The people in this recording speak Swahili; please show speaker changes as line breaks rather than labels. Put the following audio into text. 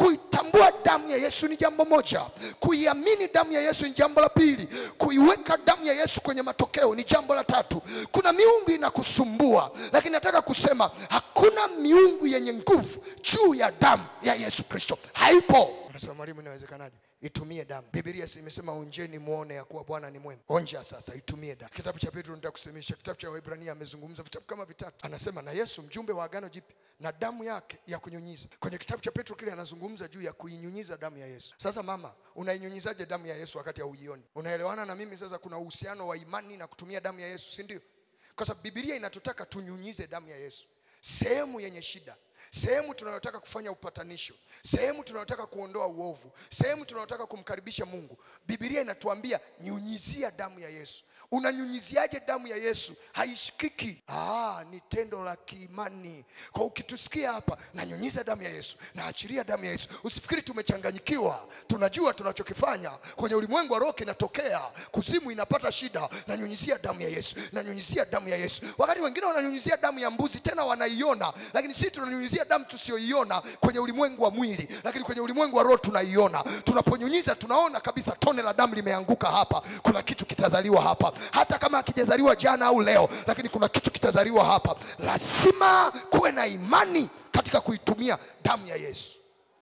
Kuitambua damu ya Yesu ni jambo moja, kuiamini damu ya Yesu ni jambo la pili, kuiweka damu ya Yesu kwenye matokeo ni jambo la tatu. Kuna miungu inakusumbua, lakini nataka kusema hakuna miungu yenye nguvu juu ya damu ya Yesu Kristo. Haipo. Unasema mwalimu, inawezekanaje? Itumie damu. Biblia imesema onjeni muone ya kuwa Bwana ni mwema. Onja sasa, itumie damu. Kitabu cha Petro nitakusemesha, kitabu cha Waebrania amezungumza vitabu kama vitatu. Anasema na Yesu mjumbe wa agano jipya na damu yake ya kunyunyiza. Kwenye kitabu cha Petro kile anazungumza juu ya kuinyunyiza damu ya Yesu. Sasa mama, unainyunyizaje damu ya Yesu wakati hauioni? Unaelewana na mimi sasa kuna uhusiano wa imani na kutumia damu ya Yesu, si ndio? Kwa sababu Biblia inatutaka tunyunyize damu ya Yesu. Sehemu yenye shida, sehemu tunayotaka kufanya upatanisho, sehemu tunayotaka kuondoa uovu, sehemu tunayotaka kumkaribisha Mungu, Biblia inatuambia nyunyizia damu ya Yesu. Unanyunyiziaje damu ya Yesu? Haishikiki. Ni tendo la kiimani. Kwa ukitusikia hapa na nyunyiza damu ya Yesu, na achilia damu ya Yesu, usifikiri tumechanganyikiwa. Tunajua tunachokifanya. Kwenye ulimwengu wa roho kinatokea, kuzimu inapata shida. Na nyunyizia damu ya Yesu, na nyunyizia damu ya Yesu. Wakati wengine wananyunyizia damu ya mbuzi, tena wanaiona, lakini sisi tunanyunyizia damu tusioiona kwenye ulimwengu wa mwili, lakini kwenye ulimwengu wa roho tunaiona. Tunaponyunyiza tunaona kabisa tone la damu limeanguka hapa. Kuna kitu kitazaliwa hapa. Hata kama hakijazaliwa jana au leo, lakini kuna kitu kitazaliwa hapa. Lazima kuwe na imani katika kuitumia damu ya Yesu.